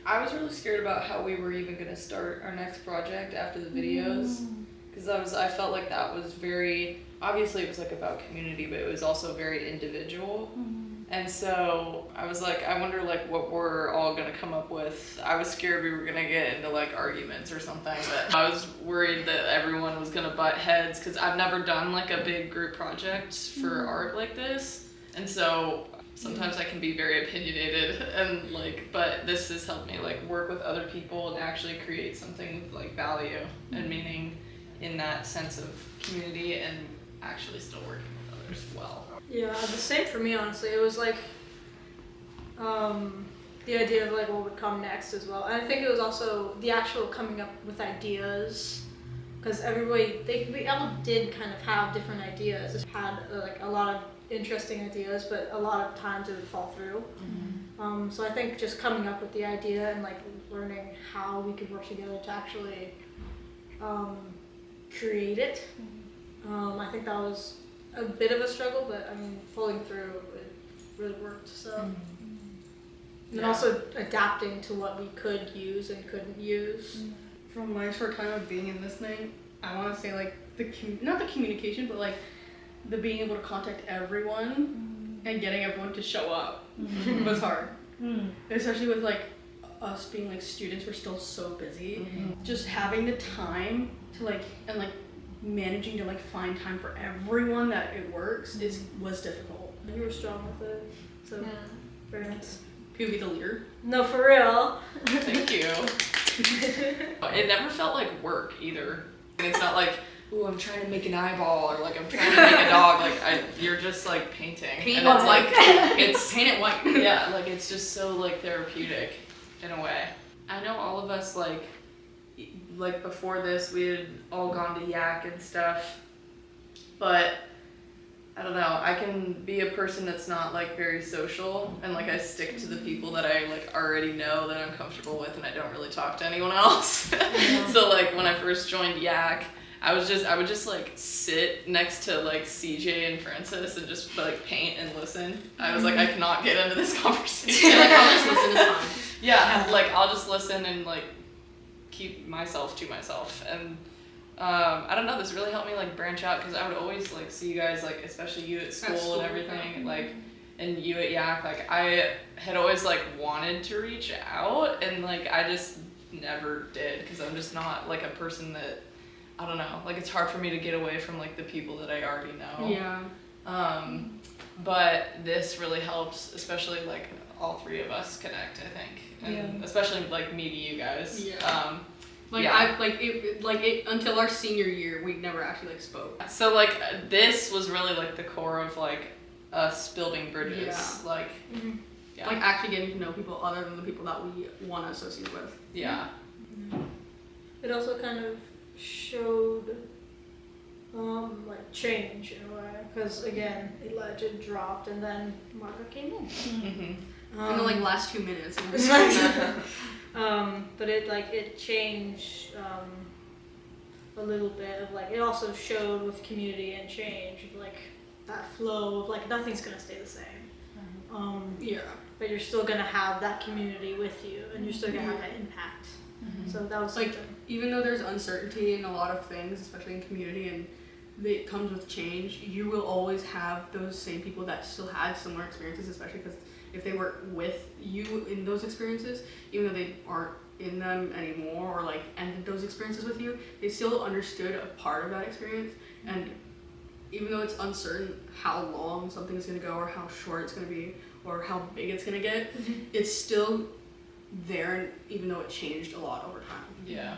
I was really scared about how we were even going to start our next project after the videos, because I felt like that was very, obviously it was like about community, but it was also very individual. And so I was like, I wonder like what we're all gonna come up with. I was scared we were gonna get into like arguments or something, but I was worried that everyone was gonna butt heads, because I've never done like a big group project for art like this. And so sometimes I can be very opinionated and like, but this has helped me like work with other people and actually create something with like value and meaning in that sense of community and actually still working with others well. Yeah, the same for me, honestly. It was like the idea of like what would come next as well. And I think it was also the actual coming up with ideas, because we all did kind of have different ideas. It had like a lot of interesting ideas, but a lot of times it would fall through. So I think just coming up with the idea and like learning how we could work together to actually create it. I think that was a bit of a struggle, but I mean, pulling through, it really worked. So, and also adapting to what we could use and couldn't use. From my short time of being in this thing, I want to say like not the communication, but like the being able to contact everyone and getting everyone to show up was hard. Especially with like us being like students, we're still so busy. Just having the time to like, and like managing to like find time for everyone that it works was difficult. You were strong with it, so very nice. Could you be the leader? No, for real. Thank you. It never felt like work either. And it's not like, ooh, I'm trying to make an eyeball, or like I'm trying to make a dog. Like you're just like painting, and it's like it's paint it white. Yeah, like it's just so like therapeutic in a way. I know all of us like before this we had all gone to Yak and stuff, but I don't know, I can be a person that's not like very social, and like I stick to the people that I like already know that I'm comfortable with, and I don't really talk to anyone else. So like when I first joined Yak, I would just like sit next to like CJ and Francis and just like paint and listen. I was like, I cannot get into this conversation. Like, I'll just listen to time. Yeah, like I'll just listen and like keep myself to myself. And I don't know, this really helped me like branch out, because I would always like see you guys, like especially you at school and everything, like, and you at Yak, like I had always like wanted to reach out, and like I just never did, because I'm just not like a person that, I don't know, like it's hard for me to get away from like the people that I already know. Yeah. But this really helps, especially like all three of us connect, I think, and especially like meeting you guys. Yeah. Until our senior year, we never actually like spoke. So like this was really like the core of like us building bridges. Yeah. Like, like actually getting to know people other than the people that we want to associate with. Yeah. It also kind of showed like change in a way, because again, Elijah dropped and then Margaret came in. In the like last 2 minutes. But it changed a little bit of like, it also showed with community and change, like that flow of like nothing's gonna stay the same. But you're still gonna have that community with you, and you're still gonna have that impact. So that was like, even though there's uncertainty in a lot of things, especially in community, and it comes with change, you will always have those same people that still had similar experiences, especially because if they were with you in those experiences, even though they aren't in them anymore, or like ended those experiences with you, they still understood a part of that experience. And even though it's uncertain how long something is going to go, or how short it's going to be, or how big it's going to get, it's still there, even though it changed a lot over time. Yeah.